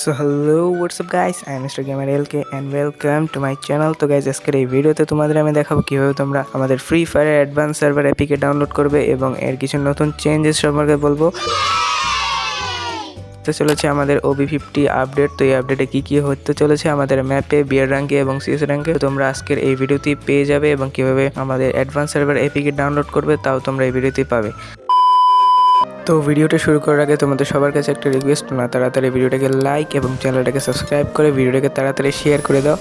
So hello, what's up guys? I am Mr. Gamer LK and welcome to my channel. তো guys আজকের এই ভিডিওতে তোমাদের আমি দেখাবো কিভাবে তোমরা আমাদের free fire advance server অ্যাপিকে download করবে এবং এর কিছু নতুন চেঞ্জেস সম্পর্কে বলবো। তো চলেছে আমাদের OB50 আপডেট। তো এই আপডেটে কি হতে চলেছে আমাদের ম্যাপে, বিয়ার র্যাঙ্কে এবং সিএস র্যাঙ্কে তোমরা আজকের এই ভিডিওতেই পেয়ে যাবে এবং কিভাবে আমাদের অ্যাডভান্স সার্ভার অ্যাপিকে ডাউনলোড করবে তাও তোমরা এই ভিডিওতেই পাবে। তো ভিডিওটা শুরু করার আগে তোমাদের সবার কাছে একটা রিকোয়েস্ট, না তাড়াতাড়ি ভিডিওটাকে লাইক এবং চ্যানেলটাকে সাবস্ক্রাইব করে ভিডিওটাকে তাড়াতাড়ি শেয়ার করে দাও।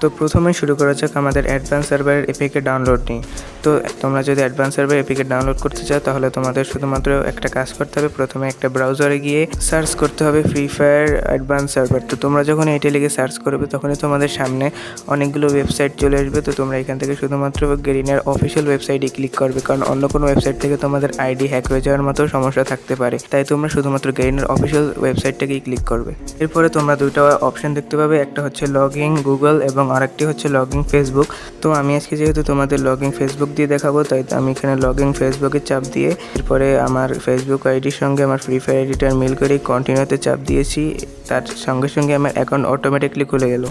তো প্রথমে শুরু করা যাক আমাদের অ্যাডভান্স সার্ভারের এপিকে ডাউনলোড নিয়ে। তো তোমরা যদি অ্যাডভান্স সার্ভার এপিকে ডাউনলোড করতে চাও তাহলে তোমাদের শুধুমাত্র একটা কাজ করতে হবে। প্রথমে একটা ব্রাউজারে গিয়ে সার্চ করতে হবে ফ্রি ফায়ার অ্যাডভান্স সার্ভার। তো তোমরা যখন এটা লিখে সার্চ করবে তখনই তোমাদের সামনে অনেকগুলো ওয়েবসাইট চলে আসবে। তো তোমরা এখান থেকে শুধুমাত্র গেরিনার অফিসিয়াল ওয়েবসাইটে ক্লিক করবে, কারণ অন্য কোনো ওয়েবসাইট থেকে তোমাদের আইডি হ্যাক হয়ে যাওয়ার মতো সমস্যা থাকতে পারে। তাই তোমরা শুধুমাত্র গেরিনার অফিসিয়াল ওয়েবসাইটটাকেই ক্লিক করবে। এরপরে তোমরা দুইটা অপশন দেখতে পাবে, একটা হচ্ছে লগইন গুগল এবং আরেকটি হচ্ছে লগইন ফেসবুক। তো আমি আজকে যেহেতু তোমাদের লগইন ফেসবুক দিয়ে দেখাবো, তাই আমি এখানে লগইন ফেসবুকে চাপ দিয়ে এরপরে আমার ফেসবুক আইডির সঙ্গে আমার ফ্রি ফায়ার আইডিটার মিল করে কন্টিনিউতে চাপ দিয়েছি। তার সঙ্গে সঙ্গে আমার অ্যাকাউন্ট অটোমেটিকলি খুলে গেল।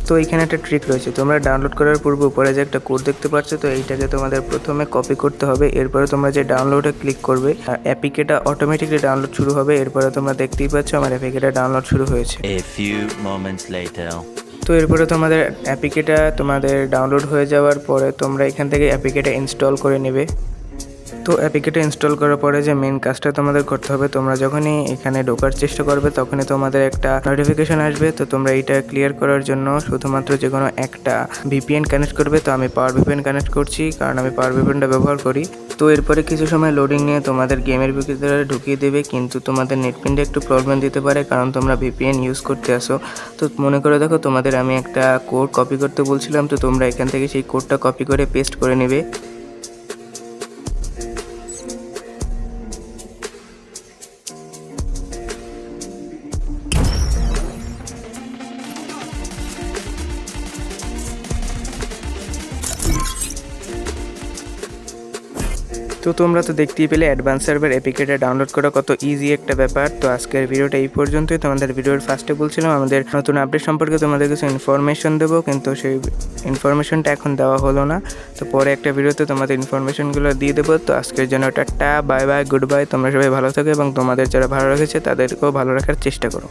তো এইখানে একটা ট্রিক রয়েছে, তোমরা ডাউনলোড করার পূর্বে উপরে যে একটা কোড দেখতে পাচ্ছ, তো এইটাকে তোমাদের প্রথমে কপি করতে হবে। এরপরে তোমরা যে ডাউনলোডে ক্লিক করবে অ্যাপিকেটা অটোমেটিকলি ডাউনলোড শুরু হবে। এরপরে তোমরা দেখতেই পাচ্ছ আমার অ্যাপিকেটা ডাউনলোড শুরু হয়েছে। তো এরপরে তোমাদের অ্যাপিকেটা ডাউনলোড হয়ে যাওয়ার পরে তোমরা এখান থেকে অ্যাপিকেটা ইনস্টল করে নেবে। তো অ্যাপিকেটা ইনস্টল করার পরে যে মেন কাজটা তোমাদের করতে হবে, তোমরা যখনই এখানে ঢোকার চেষ্টা করবে তখনই তোমাদের একটা নোটিফিকেশন আসবে। তো তোমরা এইটা ক্লিয়ার করার জন্য শুধুমাত্র যে কোনো একটা ভিপিএন কানেক্ট করবে। তো আমি পাওয়ার ভিপিএন কানেক্ট করছি, কারণ আমি পাওয়ার ভিপিএনটা ব্যবহার করি। তো এরপরে কিছু সময় লোডিং নিয়ে তোমাদের গেমের ভিতরে ঢুকিয়ে দেবে, কিন্তু তোমাদের নেটপিনটা একটু প্রবলেম দিতে পারে, কারণ তোমরা ভিপিএন ইউজ করতে আসো। তো মনে করে দেখো, তোমাদের আমি একটা কোড কপি করতে বলছিলাম, তো তোমরা এখান থেকে সেই কোডটা কপি করে পেস্ট করে নেবে। তো তোমরা তো দেখতেই পেলে অ্যাডভান্স সার্ভার অ্যাপিকেটা ডাউনলোড করা কত ইজি একটা ব্যাপার। তো আজকের ভিডিওটা এই পর্যন্তই। তোমাদের ভিডিওর ফার্স্টে বলছিলাম আমাদের নতুন আপডেট সম্পর্কে তোমাদের কিছু ইনফরমেশন দেবো, কিন্তু সেই ইনফরমেশনটা এখন দেওয়া হলো না। তো পরে একটা ভিডিওতে তোমাদের ইনফরমেশনগুলো দিয়ে দেবো। তো আজকের জন্য tata, bye bye, good bye. তোমরা সবাই ভালো থাকো এবং তোমাদের যারা ভালো রেখেছে তাদেরকেও ভালো রাখার চেষ্টা করো।